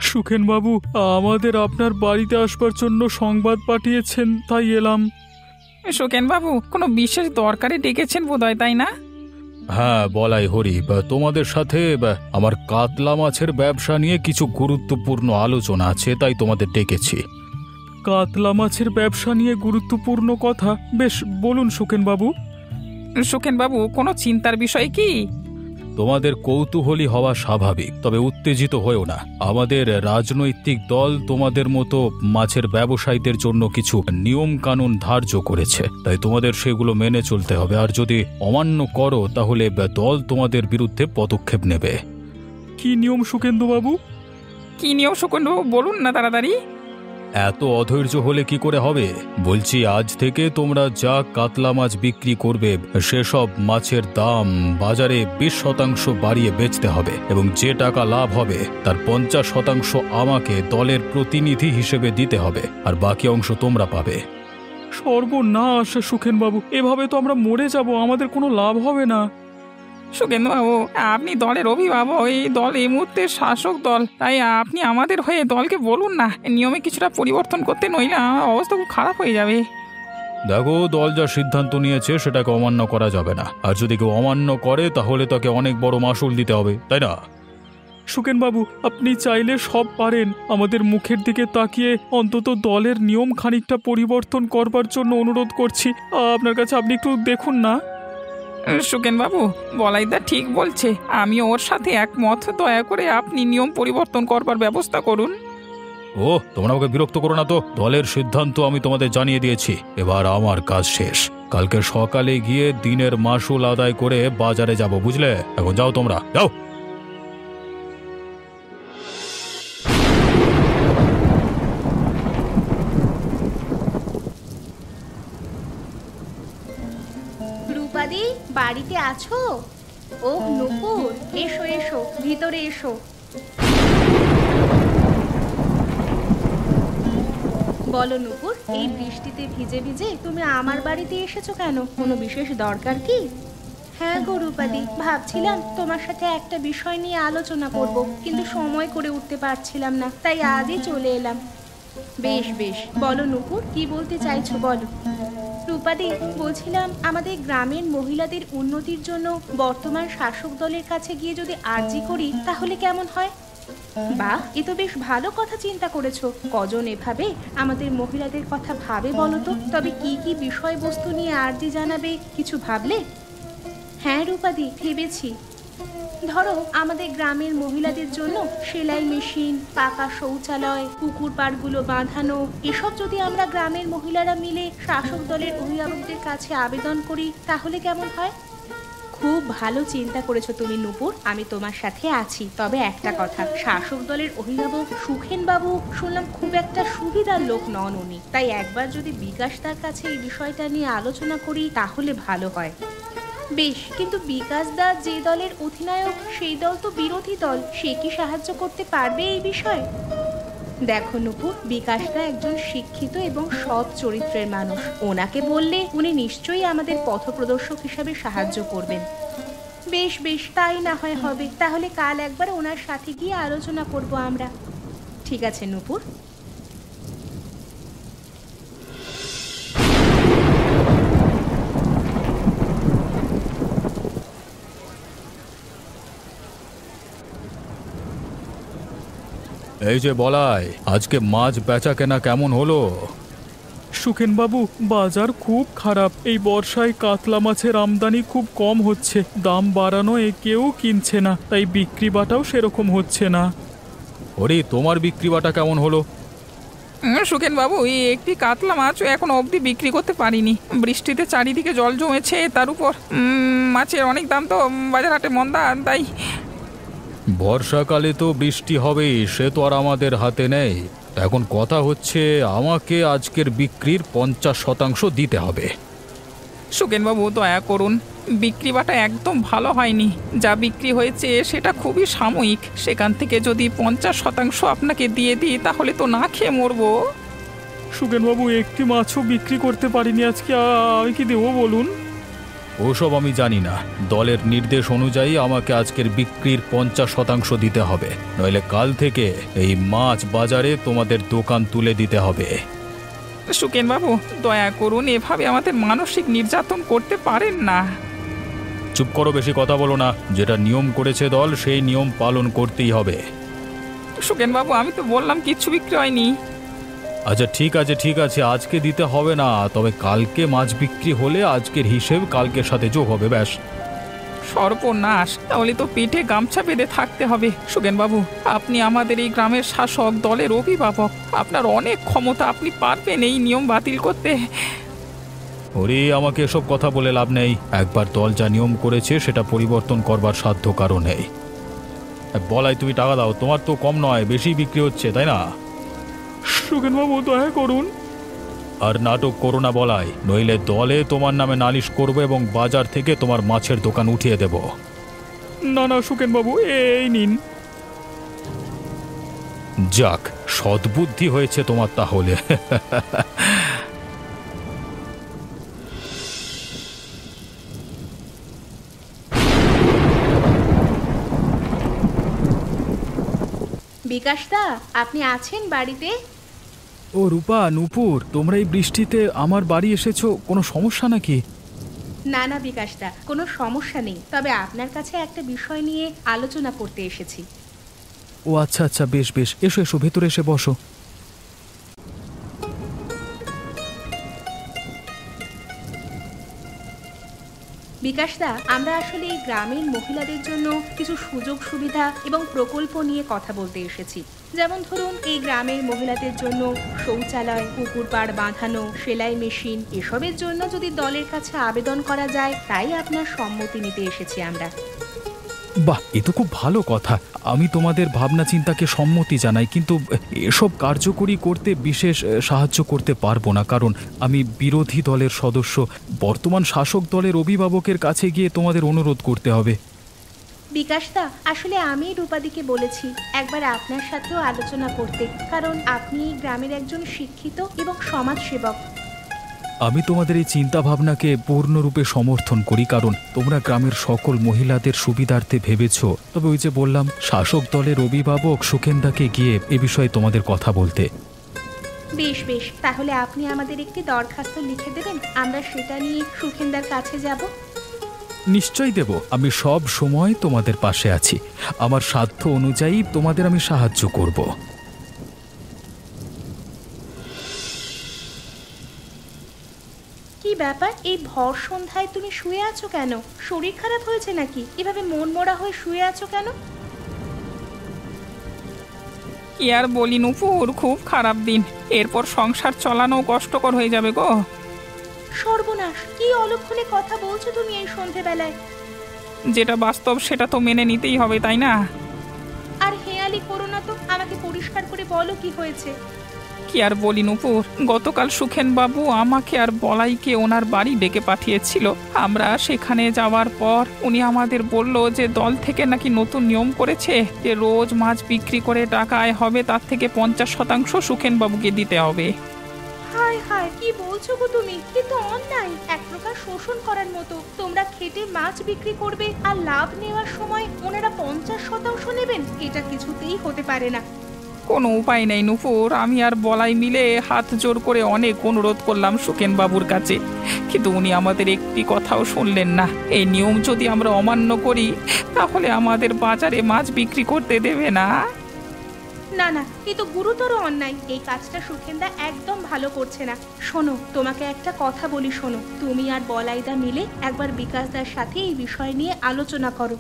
সুখেনবাবু আমাদের আপনার বাড়িতে আসবার জন্য সংবাদ পাঠিয়েছেন, তাই এলাম। সুখেনবাবু কোনো বিশেষ দরকারে ডেকেছেন বোধহয়, তাই না? হ্যাঁ বলাই হরি, তোমাদের সাথে আমার কাতলা মাছের ব্যবসা নিয়ে কিছু গুরুত্বপূর্ণ আলোচনা আছে, তাই তোমাদের ডেকেছি। কাতলা মাছের ব্যবসা নিয়ে গুরুত্বপূর্ণ কথা? বেশ, বলুন সুখেনবাবু। সুখেনবাবু কোনো চিন্তার বিষয় কি? তোমাদের কৌতূহলী হওয়া স্বাভাবিক, তবে উত্তেজিত হয়েও না। আমাদের রাজনৈতিক দল তোমাদের মতো মাছের ব্যবসায়ীদের জন্য কিছু নিয়ম কানুন ধার্য করেছে, তাই তোমাদের সেগুলো মেনে চলতে হবে। আর যদি অমান্য করো তাহলে দল তোমাদের বিরুদ্ধে পদক্ষেপ নেবে। কি নিয়ম সুখেন্দুবাবু? কি নিয়ম সুখেনবাবু, বলুন না তাড়াতাড়ি। এত অধৈর্য হলে কি করে হবে? বলছি, আজ থেকে তোমরা যা কাতলা মাছ বিক্রি করবে সেসব মাছের দাম বাজারে 20% বাড়িয়ে বেচতে হবে, এবং যে টাকা লাভ হবে তার 50% আমাকে দলের প্রতিনিধি হিসেবে দিতে হবে, আর বাকি অংশ তোমরা পাবে। সর্বনাশ সুখেনবাবু, এভাবে তো আমরা মরে যাব, আমাদের কোনো লাভ হবে না। সুখেনবাবু আপনি দলের অভিভাবক, এই দল এই মুহূর্তে শাসক দল, তাই আপনি আমাদের হয়ে দলকে বলুন না নিয়মে কিছুটা পরিবর্তন করতে, নইলে অবস্থা খুব খারাপ হয়ে যাবে। দেখো, দল যা সিদ্ধান্ত নিয়েছে সেটাকে অমান্য করা যাবে না, আর যদি কেউ অমান্য করে তাহলে তাকে অনেক বড় মাসুল দিতে হবে, তাই না? সুখেনবাবু আপনি চাইলে সব পারেন, আমাদের মুখের দিকে তাকিয়ে অন্তত দলের নিয়ম খানিকটা পরিবর্তন করবার জন্য অনুরোধ করছি আপনার কাছে, আপনি একটু দেখুন না। সুখেনবাবু বলাইদা ঠিক বলছে, আমি ওর সাথে একমত। দয়া করে আপনি নিয়ম পরিবর্তন করবার ব্যবস্থা করুন। ও, তোমরা আমাকে বিরক্ত করো না তো। দলের সিদ্ধান্ত আমি তোমাদের জানিয়ে দিয়েছি, এবার আমার কাজ শেষ। কালকে সকালে গিয়ে দিনের মাসুল আদায় করে বাজারে যাব, বুঝলে? এখন যাও, তোমরা যাও। রূপাদি, বাড়িতে আছো? ও নুপুর, এসো এসো, ভিতরে এসো। বলো নুপুর, এই বৃষ্টিতে ভিজে ভিজে তুমি আমার বাড়িতে এসেছো কেন? কোনো বিশেষ দরকার কি? হ্যাঁ গো রূপাদি, ভাবছিলাম তোমার সাথে একটা বিষয় নিয়ে আলোচনা করব, কিন্তু সময় করে উঠতে পারছিলাম না, তাই আজই চলে এলাম। বেশ বেশ, বলো নুপুর, কি বলতে চাইছো বলো। রূপাদি, বলছিলাম আমাদের গ্রামের মহিলাদের উন্নতির জন্য বর্তমান শাসক দলের কাছে গিয়ে যদি আর্জি করি তাহলে কেমন হয়? বাহ, এ তো বেশ ভালো কথা চিন্তা করেছো। কজন এভাবে আমাদের মহিলাদের কথা ভাবে বলো তো? তবে কি কি বিষয়বস্তু নিয়ে আর্জি জানাবে কিছু ভাবলে? হ্যাঁ রূপাদি, ভেবেছি। ধরো আমাদের গ্রামের মহিলাদের জন্য সেলাই মেশিন, পাকা শৌচালয়, পুকুর পাড়গুলো বাঁধানো, এসব যদি আমরা গ্রামের মহিলারা মিলে শাসক দলের অভিভাবকদের কাছে আবেদন করি তাহলে কেমন হয়? খুব ভালো চিন্তা করেছো তুমি নুপুর, আমি তোমার সাথে আছি। তবে একটা কথা, শাসক দলের অভিভাবক সুখেনবাবু শুনলাম খুব একটা সুবিধার লোক নন উনি, তাই একবার যদি বিকাশ তার কাছে এই বিষয়টা নিয়ে আলোচনা করি তাহলে ভালো হয়। বেশ, কিন্তু বিকাশ দা যে দলের অধিনায়ক সেই দল তো বিরোধী দল, সে কি সাহায্য করতে পারবে এই বিষয়ে? দেখো নুপুর, বিকাশদা একজন শিক্ষিত এবং সৎ চরিত্রের মানুষ, ওনাকে বললে উনি নিশ্চয়ই আমাদের পথপ্রদর্শক হিসাবে সাহায্য করবেন। বেশ বেশ, তাই না হয় হবে। তাহলে কাল একবার ওনার সাথে গিয়ে আলোচনা করব আমরা। ঠিক আছে নুপুর। এই যে বলাই, আজকে মাছ বেচা কেনা কেমন হলো? সুখেনবাবু, বাজার খুব খারাপ। এই বর্ষায় কাতলা মাছের আমদানি খুব কম হচ্ছে, দাম বাড়ানো কেউ কিনছে না, তাই বিক্রি বাটাও সেরকম হচ্ছে না। ওরে, তোমার বিক্রি বাটা কেমন হলো? সুখেনবাবু এই একটি কাতলা মাছও এখন অবধি বিক্রি করতে পারিনি। বৃষ্টিতে চারিদিকে জল জমেছে, তার উপর মাছের অনেক দাম, তো বাজার হাটে মন্দা, তাই। বর্ষাকালে তো বৃষ্টি হবেই, সে তো আর আমাদের হাতে নেই। এখন কথা হচ্ছে আমাকে আজকের বিক্রির 50% দিতে হবে। সুখেনবাবু দয়া করুন, বিক্রি বাটা একদম ভালো হয়নি। যা বিক্রি হয়েছে সেটা খুবই সাময়িক, সেখান থেকে যদি 50% আপনাকে দিয়ে দিই তাহলে তো না খেয়ে মরবো। সুখেনবাবু, একটি মাছও বিক্রি করতে পারিনি আজকে, আমি কি দেবো বলুন? ওসব আমি জানি না। দলের নির্দেশ অনুযায়ী আমাকে আজকের বিক্রির 50% দিতে হবে, নইলে কাল থেকে এই মাছ বাজারে তোমাদের দোকান তুলে দিতে হবে। সুকেন বাবু, দয়া করুন, এভাবে আমাদের মানসিক নির্যাতন করতে পারেন না। চুপ করো, বেশি কথা বলো না। যেটা নিয়ম করেছে দল, সেই নিয়ম পালন করতেই হবে। সুকেন বাবু, আমি তো বললাম কিচ্ছু বিক্রি হয়নি। আচ্ছা ঠিক আছে ঠিক আছে, আজকে দিতে হবে না, তবে কালকে মাছ বিক্রি হলে আজকের হিসেব কালকের সাথে যোগ হবে, ব্যাস। সর্বনাশ, তাহলে তো পেটে গামছা বেঁধে থাকতে হবে। সুকেন বাবু, আপনি আমাদের এই গ্রামের শাসক, দলের অভিভাবক, আপনার অনেক ক্ষমতা, আপনি পারবেন এই নিয়ম বাতিল করতে। ওরে, আমাকে এসব কথা বলে লাভ নেই। একবার দল যা নিয়ম করেছে সেটা পরিবর্তন করবার সাধ্য কারো নেই। বলাই, তুমি টাকা দাও, তোমার তো কম নয়, বেশি বিক্রি হচ্ছে, তাই না? সুকেনবাবু, দয়া করুন। আর নাটক করো না বলাই, নইলে দলে তোমার নামে নালিশ করবো এবং বাজার থেকে তোমার মাছের দোকান উঠিয়ে দেব। না না সুকেনবাবু, এই নিন। যাক, সদ্বুদ্ধি হয়েছে তোমার তাহলে। বিকাশদা, আপনি আছেন বাড়িতে? ও রূপা, নূপুর, তোমরা এই বৃষ্টিতে আমার বাড়ি এসেছো, কোনো সমস্যা নাকি? না না বিকাশদা, কোনো সমস্যা নেই, তবে আপনার কাছে একটা বিষয় নিয়ে আলোচনা করতে এসেছি। ও আচ্ছা আচ্ছা, বেশ বেশ, এসো এসো, ভেতরে এসে বসো। বিকাশদা, আমরা আসলে এই গ্রামের মহিলাদের জন্য কিছু সুযোগ সুবিধা এবং প্রকল্প নিয়ে কথা বলতে এসেছি। যেমন ধরুন, এই গ্রামের মহিলাদের জন্য শৌচালয়, পুকুর পাড় বাঁধানো, সেলাই মেশিন, এসবের জন্য যদি দলের কাছে আবেদন করা যায়, তাই আপনার সম্মতি নিতে এসেছি আমরা। বাহ, এ তো খুব ভালো কথা। আমি তোমাদের ভাবনা চিন্তাকে সম্মতি জানাই, কিন্তু এসব কার্যকরী করতে বিশেষ সাহায্য করতে পারবো না, কারণ আমি বিরোধী দলের সদস্য। বর্তমান শাসক দলের অভিভাবকের কাছে গিয়ে তোমাদের অনুরোধ করতে হবে। বিকাশদা, আসলে আমি রূপাদিকে বলেছি একবার আপনার সাথেও আলোচনা করতে, কারণ আপনি এই গ্রামের একজন শিক্ষিত এবং সমাজসেবক। আমি তোমাদের এই চিন্তা ভাবনাকে পূর্ণরূপে সমর্থন করি, কারণ তোমরা গ্রামের সকল মহিলাদের সুবিধার্থে ভেবেছ। তবে ওই যে বললাম, শাসক দলের অভিভাবক সুখেন্দাকে গিয়ে এ বিষয়ে তোমাদের কথা বলতে। বেশ বেশ, তাহলে আপনি আমাদের একটি দরখাস্ত লিখে দেবেন, আমরা সেটা নিয়ে সুখেন্দার কাছে যাব। নিশ্চয়ই দেব, আমি সব সময় তোমাদের পাশে আছি। আমার সাধ্য অনুযায়ী তোমাদের আমি সাহায্য করব। কি ব্যাপার, এই ভর সন্ধ্যায় তুমি শুয়ে আছো কেন? শরীর খারাপ হয়েছে নাকি? এভাবে মন মরা হয়ে শুয়ে আছো কেন? কি আর বলি নুপুর, খুব খারাপ দিন। এরপর সংসার চালানো কষ্টকর হয়ে যাবে গো। সর্বনাশ, কি অলক্ষণে কথা বলছো তুমি এই সন্ধেবেলায়? যেটা বাস্তব সেটা তো মেনে নিতেই হবে, তাই না? আর হেয়ালি করো না তো, আমাকে পরিষ্কার করে বলো কি হয়েছে। কি আর বলি নুপুর, গতকাল সুখেন বাবু আমাকে আর বলাইকে ওনার বাড়ি ডেকে পাঠিয়েছিল। আমরা সেখানে যাওয়ার পর উনি আমাদের বলল যে দল থেকে নাকি নতুন নিয়ম করেছে যে রোজ মাছ বিক্রি করে টাকা আয় হবে, তার থেকে 50% সুখেন বাবুকে দিতে হবে। হায় হায়, কি বলছো গো তুমি? কিন্তু অন্যায়, এক প্রকার শোষণ করার মতো। তোমরা খেটে মাছ বিক্রি করবে আর লাভ নেওয়ার সময় ওনারা 50% নেবেন? এটা কিছুতেই হতে পারে না। কোনো উপায় নেই নুপুর, আমি আর বলাই মিলে হাত জোর করে অনেক অনুরোধ করলাম সুখেন বাবুর কাছে, কিন্তু উনি আমাদের একটি কথাও শুনলেন না। এই নিয়ম যদি আমরা অমান্য করি তাহলে আমাদের বাজারে মাছ বিক্রি করতে দেবে না। না না, এ তো গুরুতর অন্যায়। এই কাজটা সুখেন্দা একদম ভালো করছে না। শোনো, তোমাকে একটা কথা বলি, শোনো। তুমি আর বলাইদা মিলে একবার বিকাশদার সাথে এই বিষয় নিয়ে আলোচনা করো।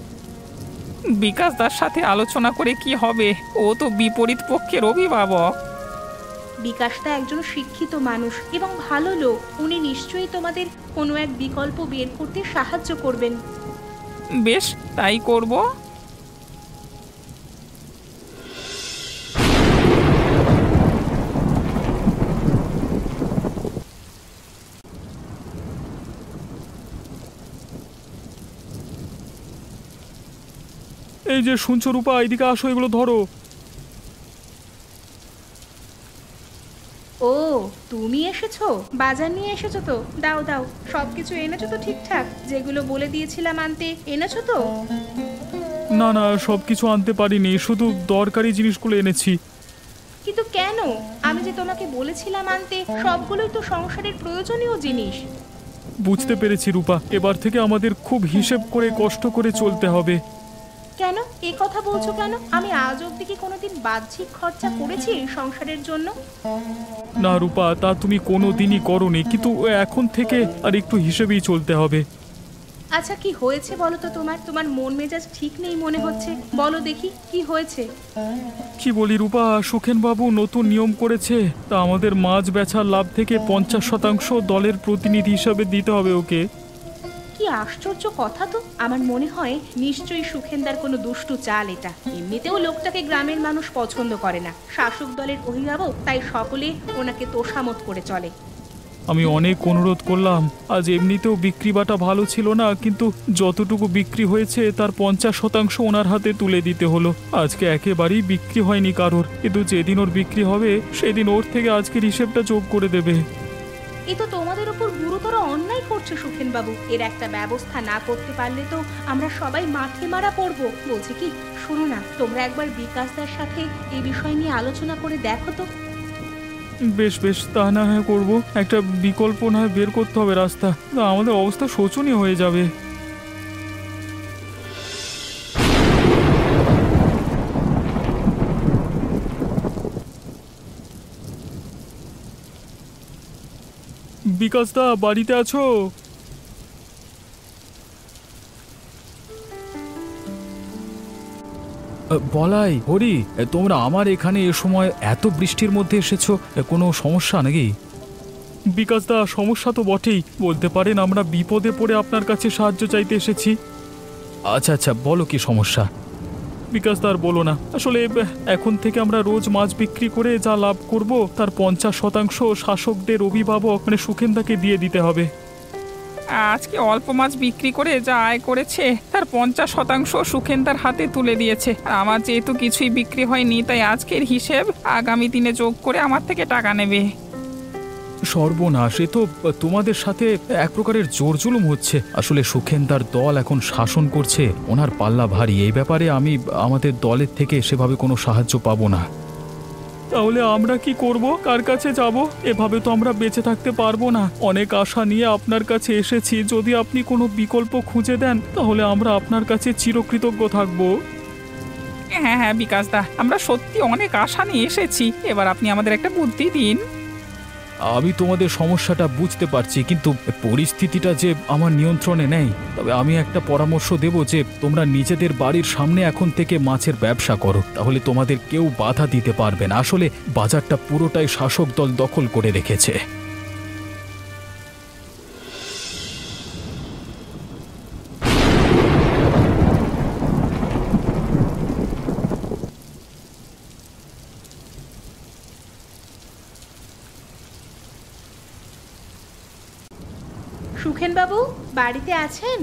বিকাশ দার সাথে আলোচনা করে কি হবে? ও তো বিপরীত পক্ষের অভিভাবক। বিকাশদা একজন শিক্ষিত মানুষ এবং ভালো লোক। উনি নিশ্চয়ই তোমাদের কোনো এক বিকল্প বের করতে সাহায্য করবেন। বেশ, তাই করব। এই যে শুনছো রূপা, এদিকে আসো, এগুলো ধরো। ও, তুমি এসেছো? বাজার নিয়ে এসেছো তো? দাও দাও, সবকিছু এনেছো তো ঠিকঠাক? যেগুলো বলে দিয়েছিলাম আনতে এনেছো তো? না না, সব কিছু আনতে পারিনি, শুধু দরকারি জিনিসগুলো এনেছি। কিন্তু কেন? আমি যে তোমাকে বলেছিলাম আনতে, সবগুলোই তো সংসারের প্রয়োজনীয় জিনিস। বুঝতে পেরেছি রূপা, এবার থেকে আমাদের খুব হিসেব করে কষ্ট করে চলতে হবে। কেন এ কথা বলছো কেন? আমি আজ অব্দি কি কোনোদিন বাহ্যিক খরচা করেছি সংসারের জন্য? না রূপা, তা তুমি কোনো দিনই করোনি, কিন্তু এখন থেকে আর একটু হিসেবেই চলতে হবে। আচ্ছা, কি হয়েছে বলো তো? তোমার মন মেজাজ ঠিক নেই মনে হচ্ছে। বলো দেখি কি হয়েছে। কি বলি রূপা, সুখেনবাবু নতুন নিয়ম করেছে, তা আমাদের মাছ বেচার লাভ থেকে 50% দলের প্রতিনিধি হিসাবে দিতে হবে ওকে। কি আশ্চর্য কথা তো! আমার মনে হয় নিশ্চয়ই সুখেনদার কোনো দুষ্টু চাল এটা। এমনিতেও লোকটাকে গ্রামের মানুষ পছন্দ করে না, শাসক দলের অভিভাবক, তাই সকলে ওনাকে তোষামত করে চলে। আমি অনেক অনুরোধ করলাম, আজ এমনিতেও বিক্রি বাটা ভালো ছিল না, কিন্তু যতটুকু বিক্রি হয়েছে তার 50% ওনার হাতে তুলে দিতে হলো। আজকে একেবারেই বিক্রি হয়নি কারোর, কিন্তু যেদিন ওর বিক্রি হবে সেদিন ওর থেকে আজকের হিসেবটা যোগ করে দেবে। এ তো তোমাদের উপর গুরুতর অন্যায় করছে সুখেন বাবু। এর একটা ব্যবস্থা না করতে পারলে তো আমরা সবাই মাঠে মারা পড়বো। বলছি কি, শোনো না, তোমরা একবার বিকাশদার সাথে এই বিষয় নিয়ে আলোচনা করে দেখো তো। বেশ বেশ, তা না হয় করবো। একটা বিকল্প না হয় বের করতে হবে রাস্তা, না আমাদের অবস্থা শোচনীয় হয়ে যাবে। বিকাশদা, বাড়িতে আছো? বলাই হরি, তোমরা আমার এখানে এ সময় এত বৃষ্টির মধ্যে এসেছো, কোনো সমস্যা নাকি? বিকাশদা, সমস্যা তো বটেই, বলতে পারেন আমরা বিপদে পড়ে আপনার কাছে সাহায্য চাইতে এসেছি। আচ্ছা আচ্ছা, বলো কি সমস্যা? বিকাশদা, আর বলো না, আসলে এখন থেকে আমরা রোজ মাছ বিক্রি করে যা লাভ করব তার 50% শাসকদের অভিভাবক মানে সুখেনদাকে দিয়ে দিতে হবে। আজকে অল্প মাছ বিক্রি করে যা আয় করেছে তার 50% সুখেনদার হাতে তুলে দিয়েছে। আর আমার যেহেতু কিছুই বিক্রি হয়নি, তাই আজকের হিসেব আগামী দিনে যোগ করে আমার থেকে টাকা নেবে। সর্বনাশ, এ তো তোমাদের সাথে এক প্রকারের জোর জুলুম হচ্ছে। আসলে সুখেনদার দল এখন শাসন করছে, ওনার পাল্লা ভারী। এই ব্যাপারে আমি আমাদের দলের থেকে সেভাবে কোনো সাহায্য পাবো না। তাহলে আমরা কি করব? কার কাছে যাব? এভাবে তো আমরা বেঁচে থাকতে পারবো না। অনেক আশা নিয়ে আপনার কাছে এসেছি, যদি আপনি কোনো বিকল্প খুঁজে দেন তাহলে আমরা আপনার কাছে চিরকৃতজ্ঞ থাকব। হ্যাঁ হ্যাঁ বিকাশদা, আমরা সত্যি অনেক আশা নিয়ে এসেছি, এবার আপনি আমাদের একটা বুদ্ধি দিন। আমি তোমাদের সমস্যাটা বুঝতে পারছি, কিন্তু পরিস্থিতিটা যে আমার নিয়ন্ত্রণে নেই। তবে আমি একটা পরামর্শ দেব যে তোমরা নিজেদের বাড়ির সামনে এখন থেকে মাছের ব্যবসা করো, তাহলে তোমাদের কেউ বাধা দিতে পারবে না। আসলে বাজারটা পুরোটাই শাসক দল দখল করে রেখেছে। সুখেন বাবু বাড়িতে আছেন?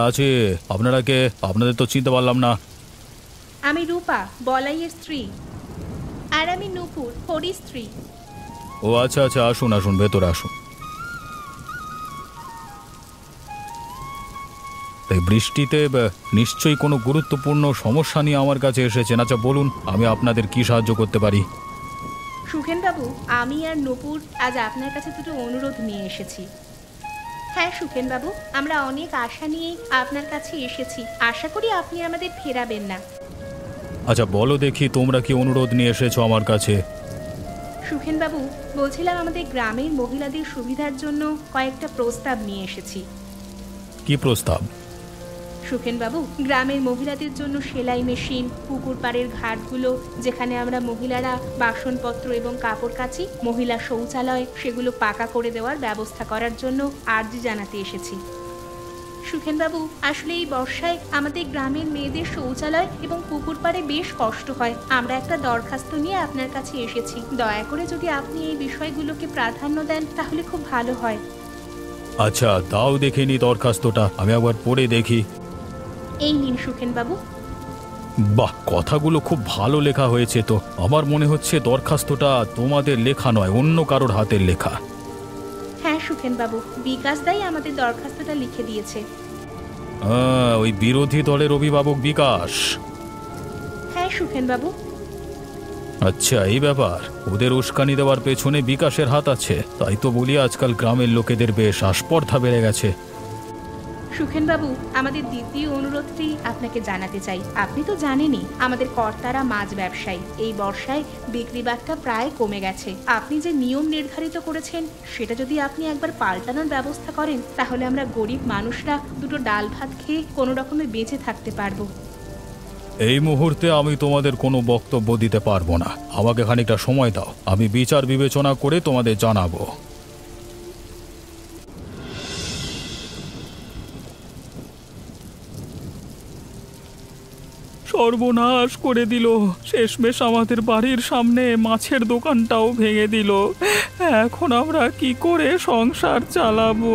আছে। আপনারা কে? আপনাদের তো চিনতে পারলাম না। আমি রূপা, বলাইয়ের স্ত্রী। আর আমি নূপুর, হরির স্ত্রী। ও আচ্ছা আচ্ছা, আসুন আসুন, ভেতরে আসুন। এই বৃষ্টিতে নিশ্চয়ই কোনো গুরুত্বপূর্ণ সমস্যা নিয়ে আমার কাছে এসেছেন। আচ্ছা বলুন, আমি আপনাদের কি সাহায্য করতে পারি? সুখেন বাবু, আমি আর নূপুর আজ আপনার কাছে দুটো অনুরোধ নিয়ে এসেছি। হ্যাঁ সুখেন বাবু, আমরা অনেক আশা নিয়েই আপনার কাছে এসেছি। আশা করি আপনি আমাদের ফেরাবেন না। আচ্ছা বলো দেখি, তোমরা কি অনুরোধ নিয়ে এসেছো আমার কাছে? সুখেন বাবু, বলছিলাম আমাদের গ্রামের মহিলাদের সুবিধার জন্য কয়েকটা প্রস্তাব নিয়ে এসেছি। কি প্রস্তাব? সুখেন বাবু, গ্রামের মহিলাদের জন্য সেলাই মেশিন, পুকুর পাড়ের ঘাটগুলো যেখানে আমরা মহিলারা বাসনপত্র এবং কাপড় কাচি, মহিলা শৌচালয়, সেগুলো পাকা করে দেওয়ার ব্যবস্থা করার জন্য আর্জি জানাতে এসেছি। সুখেন বাবু, আসলে এই বর্ষায় আমাদের গ্রামের মেয়েদের শৌচালয় এবং পুকুর পাড়ে বেশ কষ্ট হয়। আমরা একটা দরখাস্ত নিয়ে আপনার কাছে এসেছি। দয়া করে যদি আপনি এই বিষয়গুলোকে প্রাধান্য দেন তাহলে খুব ভালো হয়। আচ্ছা দাও দেখে নি দরখাস্তটা, আমি একবার পড়ে দেখি। এই নিন সুখেন বাবু। বাহ, কথাগুলো খুব ভালো লেখা হয়েছে তো। আমার মনে হচ্ছে দরখাস্তটা তোমাদের লেখা নয়, অন্য কারোর হাতের লেখা। হ্যাঁ সুখেন বাবু, বিকাশ দাই আমাদের দরখাস্তটা লিখে দিয়েছে। ওই বিরোধী দলের অভিভাবক বিকাশ। হ্যাঁ সুখেন বাবু। আচ্ছা, এই ব্যাপার। ওদের উস্কানি দেওয়ার পেছনে বিকাশের হাত আছে, তাই তো বলি আজকাল গ্রামের লোকেদের বেশ আস্পর্ধা বেড়ে গেছে। সুখেন বাবু, আমাদের দ্বিতীয় অনুরোধটি আপনাকে জানাতে চাই। আপনি তো জানেনই আমাদের কর্তারা মাছ ব্যবসায়ী। এই বর্ষায় বিক্রি বাট্টা প্রায় কমে গেছে। আপনি যে নিয়ম নির্ধারিত করেছেন সেটা যদি আপনি একবার পাল্টানোর ব্যবস্থা করেন, তাহলে আমরা গরিব মানুষরা দুটো ডাল ভাত খেয়ে কোনো রকমে বেঁচে থাকতে পারবো। এই মুহূর্তে আমি তোমাদের কোনো বক্তব্য দিতে পারবো না। আমাকে খানিকটা সময় দাও, আমি বিচার বিবেচনা করে তোমাদের জানাবো। সর্বনাশ করে দিল, শেষমেশ আমাদের বাড়ির সামনে মাছের দোকানটাও ভেঙে দিল। এখন আমরা কি করে সংসার চালাবো?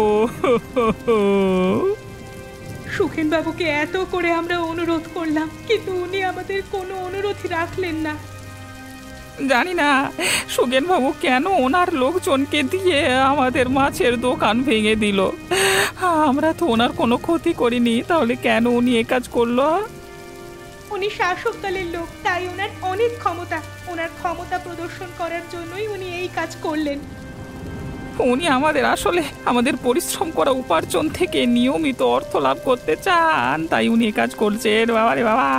সুখেন বাবুকে এত করে আমরা অনুরোধ করলাম, কিন্তু উনি আমাদের কোনো অনুরোধই রাখলেন না। জানি না সুগেন বাবু কেন ওনার লোকজনকে দিয়ে আমাদের মাছের দোকান ভেঙে দিল। আমরা তো ওনার কোনো ক্ষতি করিনি, তাহলে কেন উনি এ কাজ করলো? উনি শাসক দলের লোক, তাই ওনার অনেক ক্ষমতা। ওনার ক্ষমতা প্রদর্শন করার জন্যই উনি এই কাজ করলেন। উনি আমাদের পরিশ্রম করা উপার্জন থেকে নিয়মিত অর্থ লাভ করতে চান, তাই উনি এ কাজ করছেন। বাবা রে বাবা!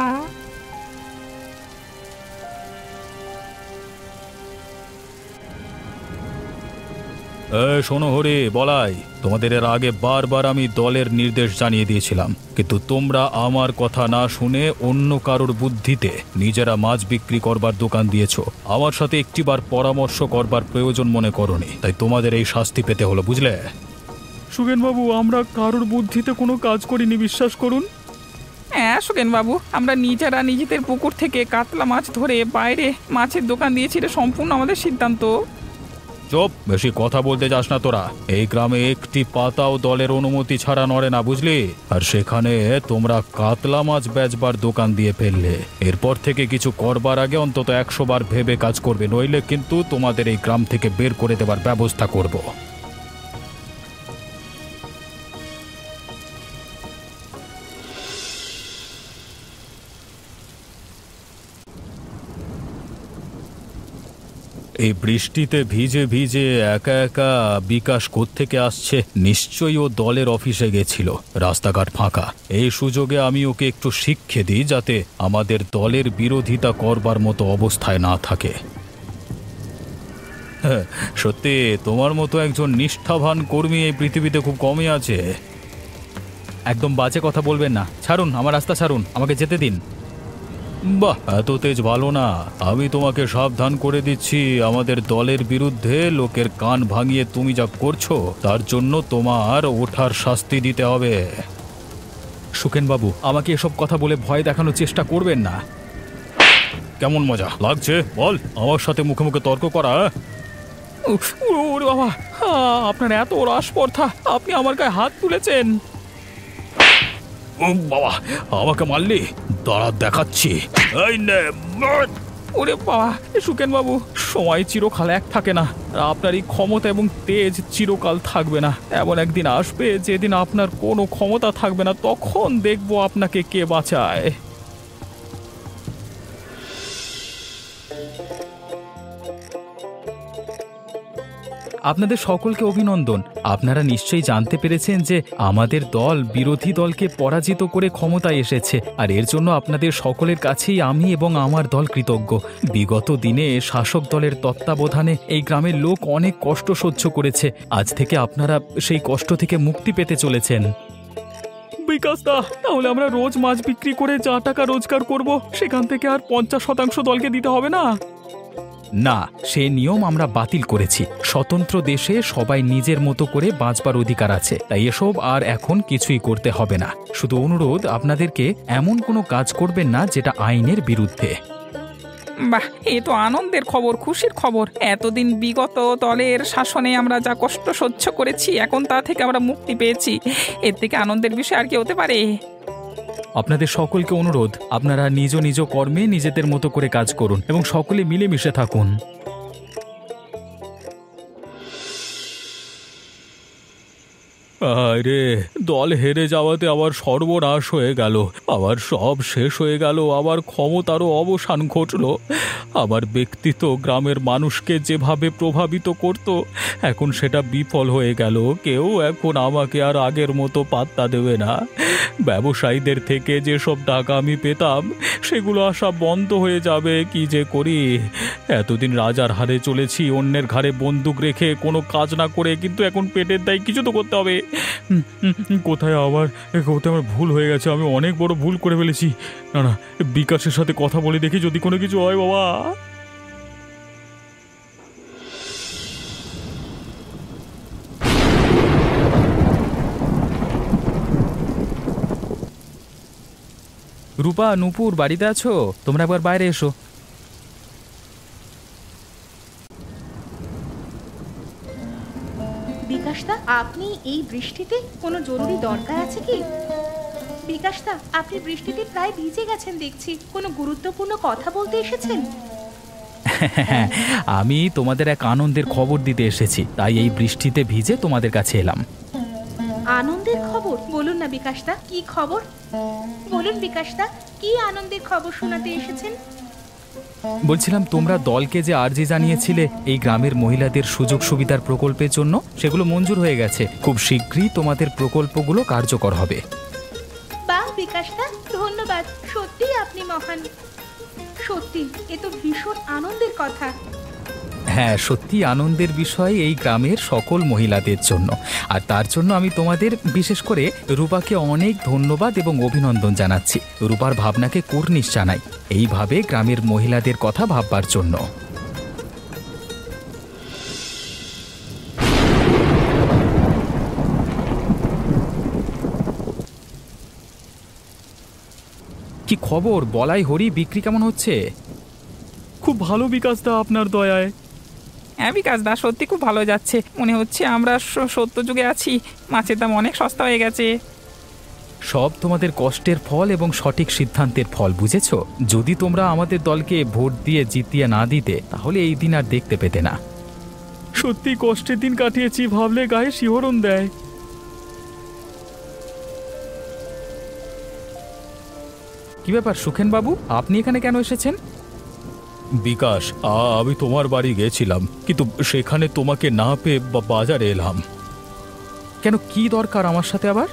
শোনো হরি, বলাই, তোমাদের এর আগে বারবার আমি দলের নির্দেশ জানিয়ে দিয়েছিলাম, কিন্তু তোমরা আমার কথা না শুনে অন্য কারোর বুদ্ধিতে নিজেরা মাছ বিক্রি করবার দোকান দিয়েছো। আমার সাথে একটিবার পরামর্শ করবার প্রয়োজন মনে করনি, তাই তোমাদের এই শাস্তি পেতে হলো, বুঝলে? সুগেনবাবু, আমরা কারোর বুদ্ধিতে কোনো কাজ করিনি, বিশ্বাস করুন। হ্যাঁ সুগেন বাবু, আমরা নিজেরা নিজেদের পুকুর থেকে কাতলা মাছ ধরে বাইরে মাছের দোকান দিয়েছি, এটা সম্পূর্ণ আমাদের সিদ্ধান্ত। চুপ, বেশি কথা বলতে যাস না তোরা। এই গ্রামে একটি পাতাও দলের অনুমতি ছাড়া নড়ে না, বুঝলি? আর সেখানে তোমরা কাতলা মাছ বেচবার দোকান দিয়ে ফেললে। এরপর থেকে কিছু করবার আগে অন্তত 100 বার ভেবে কাজ করবে, নইলে কিন্তু তোমাদের এই গ্রাম থেকে বের করে দেবার ব্যবস্থা করব। এই বৃষ্টিতে ভিজে ভিজে একা একা বিকাশ কোত্থেকে আসছে? নিশ্চয়ই ও দলের অফিসে গেছিল, রাস্তাঘাট ফাঁকা। এই সুযোগে আমি ওকে একটু শিক্ষা দিই, যাতে আমাদের দলের বিরোধিতা করবার মতো অবস্থায় না থাকে। হ্যাঁ, সত্যি তোমার মতো একজন নিষ্ঠাবান কর্মী এই পৃথিবীতে খুব কমই আছে। একদম বাজে কথা বলবেন না, ছাড়ুন আমার রাস্তা, ছাড়ুন, আমাকে যেতে দিন। বাহ, এত তেজ ভালো না। আমি তোমাকে সাবধান করে দিচ্ছি, আমাদের দলের বিরুদ্ধে লোকের কান ভাঙিয়ে তুমি যা করছো তার জন্য তোমার ওঠার শাস্তি দিতে হবে। সুখেনবাবু, আমাকে এসব কথা বলে ভয় দেখানোর চেষ্টা করবেন না। কেমন মজা লাগছে বল, আমার সাথে মুখে মুখে তর্ক করা? ওরে বাবা, আপনার এত রাসপর্ধা, আপনি আমার গায়ে হাত তুলেছেন। ও বাবা, আমাকে মারলি? দাঁড়া, দেখাচ্ছি। ওরে বাবা, সুকেন বাবু, সময় চিরকাল এক থাকে না। আপনার এই ক্ষমতা এবং তেজ চিরকাল থাকবে না। এমন একদিন আসবে যেদিন আপনার কোনো ক্ষমতা থাকবে না, তখন দেখবো আপনাকে কে বাঁচায়। আপনাদের সকলকে অভিনন্দন। আপনারা নিশ্চয়ই জানতে পেরেছেন যে আমাদের দল বিরোধী দলকে পরাজিত করে ক্ষমতায় এসেছে, আর এর জন্য আপনাদের সকলের কাছেই আমি এবং আমার দল কৃতজ্ঞ। বিগত দিনে শাসক দলের তত্ত্বাবধানে এই গ্রামের লোক অনেক কষ্ট সহ্য করেছে। আজ থেকে আপনারা সেই কষ্ট থেকে মুক্তি পেতে চলেছেন। বিকাশ দা, তাহলে আমরা রোজ মাছ বিক্রি করে যা টাকা রোজগার করব, সেখান থেকে আর 50% দলকে দিতে হবে না? না, সে নিয়ম আমরা বাতিল করেছি। স্বতন্ত্র দেশে সবাই নিজের মতো করে বাঁচবার অধিকার আছে, তাই এসব আর এখন কিছুই করতে হবে না। শুধু অনুরোধ, আপনাদেরকে এমন কোনো কাজ করবেন না যেটা আইনের বিরুদ্ধে। বাহ, এ তো আনন্দের খবর, খুশির খবর। এতদিন বিগত দলের শাসনে আমরা যা কষ্ট সহ্য করেছি, এখন তা থেকে আমরা মুক্তি পেয়েছি। এর থেকে আনন্দের বিষয় আর কি হতে পারে? আপনাদের সকলকে অনুরোধ, আপনারা নিজ নিজ কর্মে নিজেদের মতো করে কাজ করুন এবং সকলে মিলেমিশে থাকুন। আরে, দল হেরে যাওয়াতে আবার সর্বনাশ হয়ে গেল, আবার সব শেষ হয়ে গেল, আবার ক্ষমতারও অবসান ঘটল। আমার ব্যক্তিত্ব গ্রামের মানুষকে যেভাবে প্রভাবিত করত, এখন সেটা বিফল হয়ে গেল। কেউ এখন আমাকে আর আগের মতো পাত্তা দেবে না। ব্যবসায়ীদের থেকে যেসব টাকা আমি পেতাম সেগুলো আসা বন্ধ হয়ে যাবে। কি যে করি! এতদিন রাজার হারে চলেছি, অন্যের ঘাড়ে বন্দুক রেখে, কোনো কাজ না করে, কিন্তু এখন পেটের দায় কিছু তো করতে হবে। কোথায় আমার ভুল হয়ে গেছে, আমি অনেক বড় ভুল করে ফেলেছি। না না, বিকাশের সাথে কথা বলে দেখি যদি কোনো কিছু হয়। বাবা, রূপা, নূপুর বাড়িতে আছো? তোমরা একবার বাইরে এসো। বিকাশদা, আপনি এই বৃষ্টিতে কোনো জরুরি দরকার আছে কি? বিকাশদা, আপনি বৃষ্টিতে প্রায় ভিজে গেছেন দেখছি, কোনো গুরুত্বপূর্ণ কথা বলতে এসেছেন? আমি তোমাদের এক আনন্দের খবর দিতে এসেছি, তাই এই বৃষ্টিতে ভিজে তোমাদের কাছে এলাম। আনন্দের খবর? বলুন না বিকাশদা, কি খবর বলুন বিকাশদা, কি আনন্দের খবর শোনাতে এসেছেন? বলছিলাম, তোমরা দলকে যে আর্জি জানিয়েছিলে এই গ্রামের মহিলাদের সুযোগ সুবিধার প্রকল্পের জন্য, সেগুলো মঞ্জুর হয়ে গেছে। খুব শীঘ্রই তোমাদের প্রকল্পগুলো কার্যকর হবে। বাহ বিকাশদা, ধন্যবাদ। সত্যি আপনি মহান। সত্যি এ তো ভীষণ আনন্দের কথা। হ্যাঁ, সত্যি আনন্দের বিষয় এই গ্রামের সকল মহিলাদের জন্য। আর তার জন্য আমি তোমাদের, বিশেষ করে রূপাকে অনেক ধন্যবাদ এবং অভিনন্দন জানাচ্ছি। রূপার ভাবনাকে কুর্নিশ জানাই, এইভাবে গ্রামের মহিলাদের কথা ভাববার জন্য। কি খবর বলাই হরি, বিক্রি কেমন হচ্ছে? খুব ভালো বিকাশদা, আপনার দয়ায়। হ্যাঁ বিকাশদা, সত্যি খুব ভালো যাচ্ছে। মনে হচ্ছে আমরা সত্য যুগে আছি। মাছের দাম অনেক সস্তা হয়ে গেছে। সব তোমাদের কষ্টের ফল এবং সঠিক সিদ্ধান্তের ফল, বুঝেছো? যদি তোমরা আমাদের দলকে ভোট দিয়ে জিতিয়ে না দিতে, তাহলে এই দিন আর দেখতে পেতে না। সত্যি কষ্টের দিন কাটিয়েছি, ভাবলে গায়ে শিহরণ দেয়। কি ব্যাপার সুখেন বাবু, আপনি এখানে কেন এসেছেন? বিকাশ, আমি তোমার বাড়ি গেছিলাম, কিন্তু সেখানে তোমাকে না পেয়ে বাজারে এলাম। কেন, কি দরকার আমার সাথে আবার?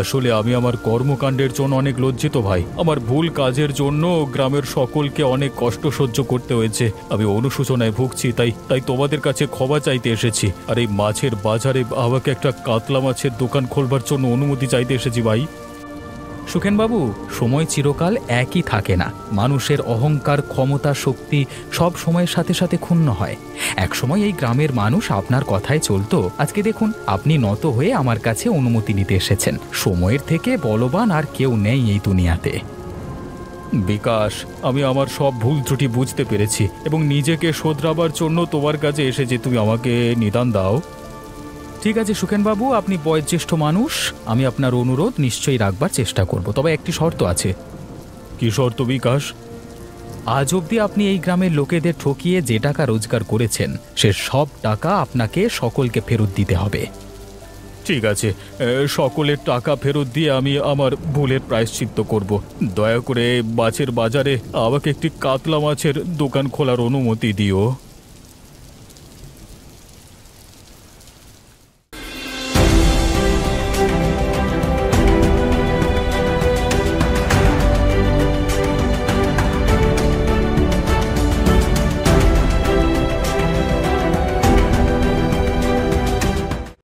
আসলে আমি আমার কর্মকাণ্ডের জন্য অনেক লজ্জিত ভাই। আমার ভুল কাজের জন্য গ্রামের সকলকে অনেক কষ্ট সহ্য করতে হয়েছে। আমি অনুশোচনায় ভুগছি, তাই তোমাদের কাছে ক্ষমা চাইতে এসেছি। আর এই মাছের বাজারে আমাকে একটা কাতলা মাছের দোকান খোলবার জন্য অনুমতি চাইতে এসেছি ভাই। সুখেনবাবু, সময় চিরকাল একই থাকে না। মানুষের অহংকার, ক্ষমতা, শক্তি সব সময়ের সাথে সাথে ক্ষুণ্ণ হয়। একসময় এই গ্রামের মানুষ আপনার কথায় চলতো। আজকে দেখুন, আপনি নত হয়ে আমার কাছে অনুমতি নিতে এসেছেন। সময়ের থেকে বলবান আর কেউ নেই এই দুনিয়াতে। বিকাশ, আমি আমার সব ভুল ত্রুটি বুঝতে পেরেছি এবং নিজেকে শোধরাবার জন্য তোমার কাছে এসেছি। তুমি আমাকে নিদান দাও। ঠিক আছে সুখেনবাবু, আপনি বয়োজ্যেষ্ঠ মানুষ, আমি আপনার অনুরোধ নিশ্চয়ই রাখবার চেষ্টা করব। তবে একটি শর্ত আছে। কি শর্ত বিকাশ? আজ অবধি আপনি এই গ্রামের লোকেদের ঠকিয়ে যে টাকা রোজগার করেছেন, সে সব টাকা আপনাকে সকলকে ফেরত দিতে হবে। ঠিক আছে, সকলের টাকা ফেরত দিয়ে আমি আমার ভুলের প্রায়শ্চিত্ত করব। দয়া করে মাছের বাজারে আমাকে একটি কাতলা মাছের দোকান খোলার অনুমতি দিও।